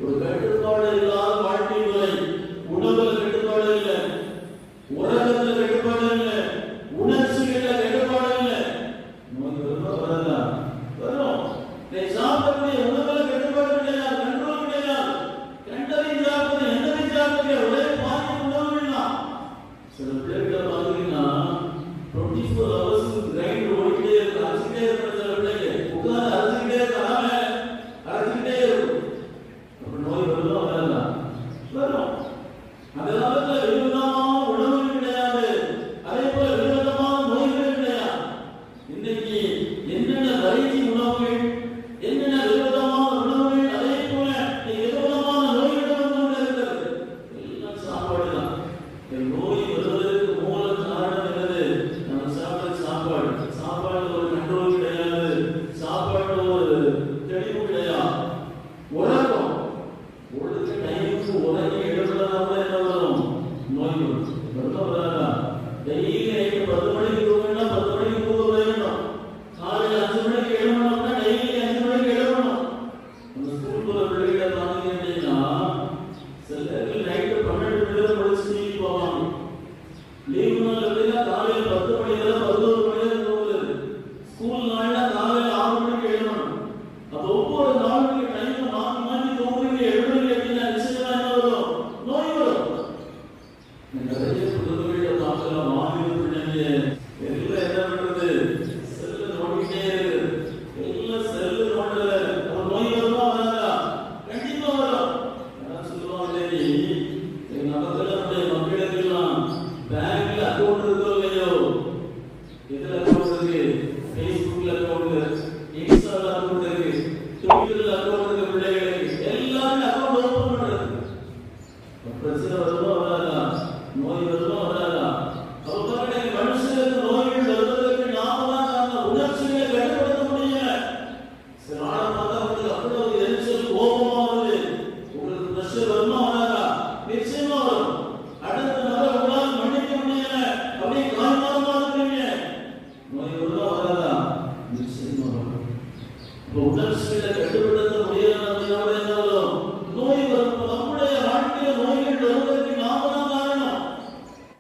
ஒரு கட்டுப்பாடு இல்லாத வாழ்க்கை முறை. உணவுல கட்டுப்பாடு இல்லை, உலகத்துல கட்டுப்பாடு இல்லை, உணர்ச்சிகள்ல கட்டுப்பாடு இல்லை. நமக்கு ரொம்ப வரலாம் வரும். நீ சாப்பிடக்கூடிய உணவுல கட்டுப்பாடு கிடையாது, கண்ட்ரோல் கிடையாது. கண்டதை சாப்பிடுறது, என்னதை சாப்பிடுறது, ஒரே பாதி உணவுலாம். சில பிள்ளைகளை பார்த்தீங்கன்னா 24 hours கிரைண்ட் ஓடிக்கிட்டே இருக்கு, அரைச்சிக்கிட்டே இருக்கிற சில பிள்ளைங்க உட்கார்ந்து அரைச்சிக்கிட்டே இருக்காம அரைச்சிக்கிட்டே இருக்கும். அப்புறம் நோய் வருதோ வரலாம் வரும். அந்த காலத்துல விதவிதமான உணவுகள் கிடையாது, அதே போல விதவிதமான நோய்கள் கிடையாது. இன்னைக்கு என்னென்ன வெரைட்டி உணவுகள், என்னென்ன விதவிதமான உணவுகள், அதே போல விதவிதமான நோய்கள் வந்து கொண்டு இருக்கிறது. எல்லாம் சாப்பாடு தான். நோய் வருவதற்கு மூல காரணம் என்னது? நம்ம சாப்பிட்ட சாப்பாடு. சாப்பாடு ஒரு கண்ட்ரோல் கிடையாது, சாப்பாடு ஒரு தெளிவு கிடையாது. உறக்கம் ஒழுங்கு டைமுக்கு உறங்கி எழுதுறதால என்ன வரும்? நோய் வரும். வராதா? டெய்லி நைட்டு 10 மணிக்கு தூங்கினா 10 மணிக்கு தூங்க வேணும். காலையில் 5 மணிக்கு எழுமணும்னா டெய்லி 5 மணிக்கு எழுமணும். நம்ம ஸ்கூல் போகிற பிள்ளைகளை பார்த்தீங்க அப்படின்னா சில பேருக்கு நைட்டு 12 மணி நேரம் படிச்சு தூங்கி போவாங்க. லீவு நாள் எப்படின்னா காலையில் 10 மணி நேரம் 11 மணி நேரம் தூங்குறது. ஸ்கூல் நாள்னா காலையில் 6 மணிக்கு எழுமணும். அப்போ ஒவ்வொரு நாளுக்கு டைம் மாற்றி மாற்றி தூங்குறீங்க, எழுதுறீங்க அப்படின்னா நிச்சயமா என்ன வரும்? நோய் வரும். நிறைய புத்தகங்களை பார்க்கலாம், மாநில பிள்ளைங்க எல்லாம் என்ன பண்றது? செல்லு நோண்டிக்கிட்டே இருக்கு, எல்லாம் செல்லு நோண்டல. ஒரு நோய் வருமா வராதா? கண்டிப்பா வரும். அதான் சொல்லுவாங்க, நமக்கு நம்முடைய மக்களுக்கெல்லாம் பேங்க்ல அக்கௌண்ட் இருக்கோ இல்லையோ, எதுல அக்கௌண்ட் இருக்கு? ஃபேஸ்புக்ல அக்கௌண்ட் இருக்கு, இன்ஸ்டால அக்கௌண்ட் இருக்கு, ட்விட்டர்ல அக்கௌண்ட் இருக்கு. பிள்ளைகளுக்கு எல்லாரும் அக்கௌண்ட் ஓபன் பண்றது. பிரச்சனை வருமா வராதா? நோய் வருமா வராதா? அப்ப பாருங்க, மனுஷனுக்கு நோய்கள் வருவதற்கு நாம தான் காரணம். உணர்ச்சிகளை கட்டுப்படுத்த முடியல. சில ஆளை பார்த்தா உங்களுக்கு அவ்வளவு எரிச்சல், கோபமா வருது. உங்களுக்கு பிரஷர் வருமா வராதா? நிச்சயமா வரும். அடுத்த நபர் உங்களால் மன்னிக்க முடியல, அப்படியே காரணமா இருக்கீங்க. நோய் வருமா வராதா? நிச்சயமா வரும். இப்போ உணர்ச்சிகளை கட்டுப்படுத்த முடியல அப்படின்னா